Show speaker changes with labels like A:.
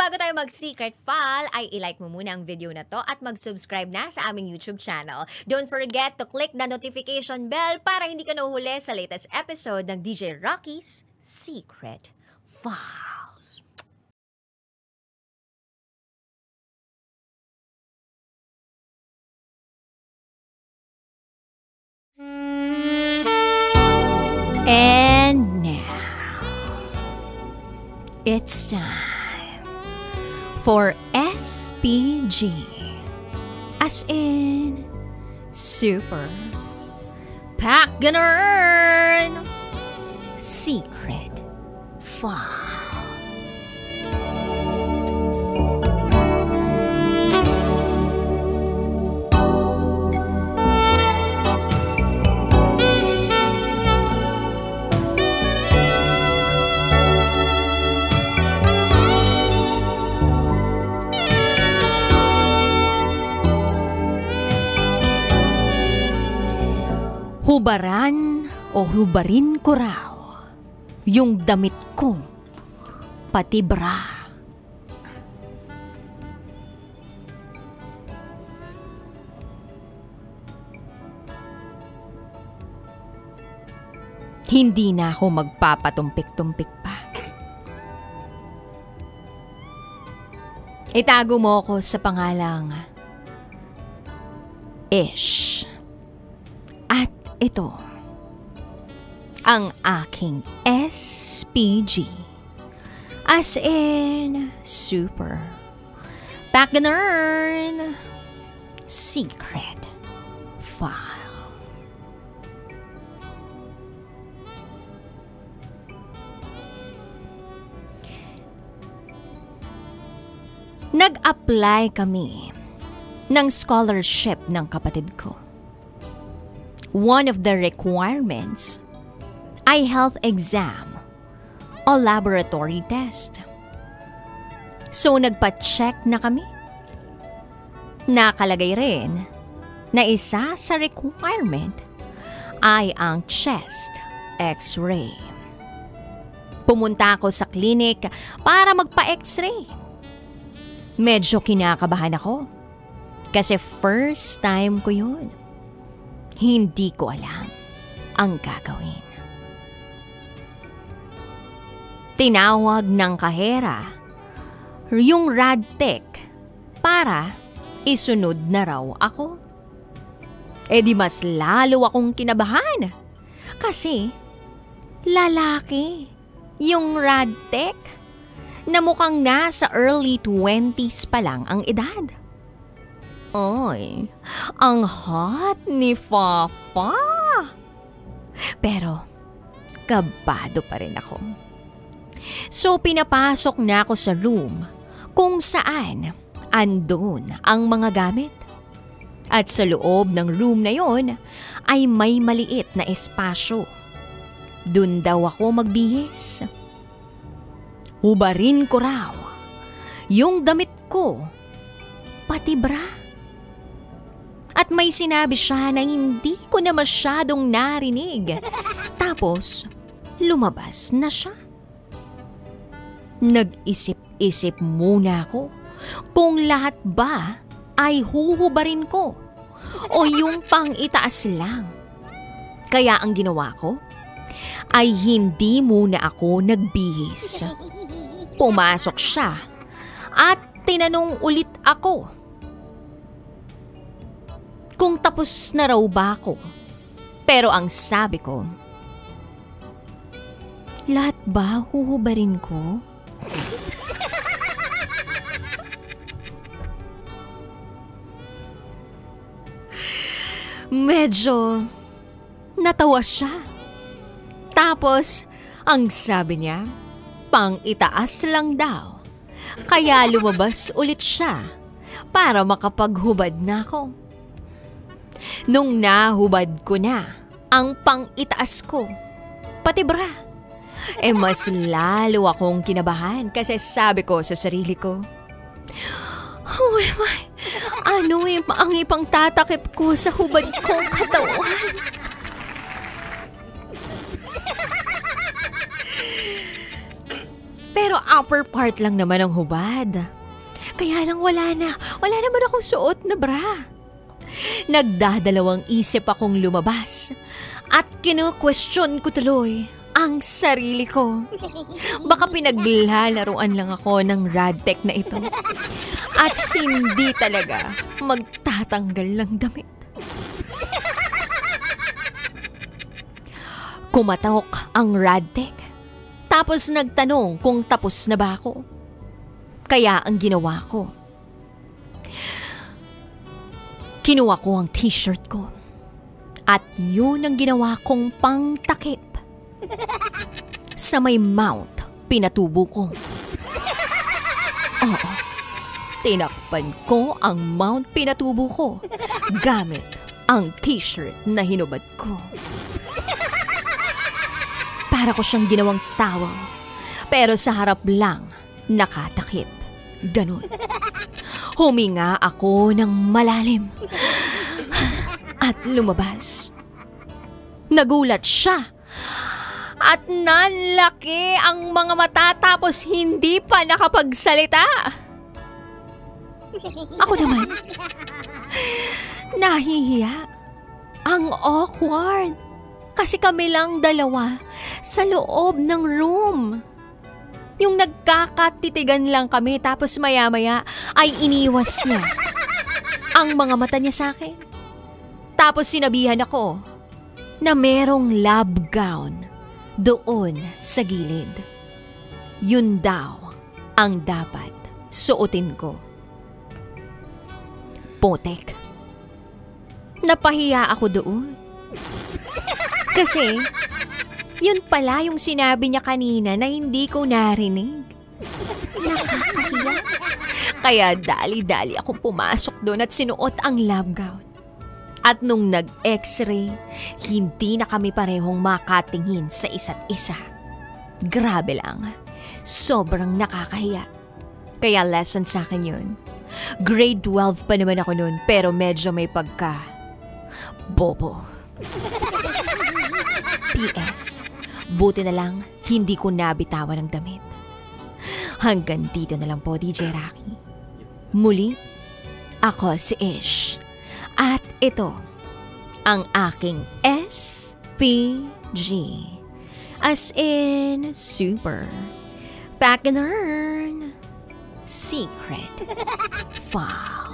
A: bago tayo mag-secret file, ay ilike mo muna ang video na to at mag-subscribe na sa aming YouTube channel. Don't forget to click the notification bell para hindi ka nahuhuli sa latest episode ng DJ Rocky's Secret Files. And now, it's time for SPG, as in Super Pack Ganern Secret File. Hubaran o hubarin ko raw yung damit ko, pati bra. Hindi na ako magpapatumpik-tumpik pa. Itago mo ako sa pangalang Ish. At ito, ang aking SPG, as in Super Pack Ganern Secret File. Nag-apply kami ng scholarship ng kapatid ko. One of the requirements ay health exam o laboratory test. So nagpa-check na kami. Nakalagay rin na isa sa requirement ay ang chest x-ray. Pumunta ako sa clinic para magpa-x-ray. Medyo kinakabahan ako kasi first time ko yun. Hindi ko alam ang gagawin. Tinawag ng kahera yung radtech para isunod na raw ako. E di mas lalo akong kinabahan kasi lalaki yung radtech na mukhang nasa early 20s pa lang ang edad. Ay, ang hot ni Fafa. Pero, kabado pa rin ako. So, pinapasok na ako sa room kung saan andun ang mga gamit. At sa loob ng room na yon ay may maliit na espasyo. Dun daw ako magbihis. Hubarin ko raw yung damit ko, pati bra. At may sinabi siya na hindi ko na masyadong narinig. Tapos, lumabas na siya. Nag-isip-isip muna ako kung lahat ba ay huhubarin ko o yung pang-itaas lang. Kaya ang ginawa ko ay hindi muna ako nagbihis. Pumasok siya at tinanong ulit ako kung tapos na raw ba ako. Pero ang sabi ko, lahat ba huhubarin ko? Medyo natawa siya. Tapos, ang sabi niya, pang-itaas lang daw. Kaya lumabas ulit siya para makapaghubad na ako. Nung nahubad ko na ang pang-itaas ko, pati bra, mas lalo akong kinabahan kasi sabi ko sa sarili ko, oh my, ano ang ipang tatakip ko sa hubad kong katawan? Pero upper part lang naman ang hubad. Kaya lang wala naman akong suot na bra. Nagdadalawang isip akong lumabas at kinu-question ko tuloy ang sarili ko. Baka pinaglalaruan lang ako ng Radtech na ito at hindi talaga magtatanggal ng damit. Kumatok ang Radtech tapos nagtanong kung tapos na ba ako. Kaya ang ginawa ko, kinuha ko ang t-shirt ko at yun ang ginawa kong pangtakip. Sa may mount, pinatubo ko. Oo, tinakpan ko ang mount pinatubo ko gamit ang t-shirt na hinubad ko. Para ko siyang ginawang tawang, pero sa harap lang nakatakip. Ganon. Huminga ako ng malalim at lumabas. Nagulat siya at nanlaki ang mga mata tapos hindi pa nakapagsalita. Ako naman, nahihiya. Ang awkward. Kasi kami lang dalawa sa loob ng room. Yung nagkakatitigan lang kami tapos maya-maya ay iniwas niya ang mga mata niya sa akin. Tapos sinabihan ako na merong lab gown doon sa gilid. Yun daw ang dapat suotin ko. Potek. Napahiya ako doon. Kasi yun pala yung sinabi niya kanina na hindi ko narinig. Nakakahiya. Kaya dali-dali akong pumasok doon at sinuot ang lab gown. At nung nag-x-ray, hindi na kami parehong makatingin sa isa't isa. Grabe lang. Sobrang nakakahiya. Kaya lesson sa akin yun. Grade 12 pa naman ako noon pero medyo may bobo. P.S. Buti na lang hindi ko nabitawan ng damit. Hanggang dito na lang po, DJ Rocky. Muli, ako si Ish. At ito, ang aking SPG. As in, super. Back in the Secret File.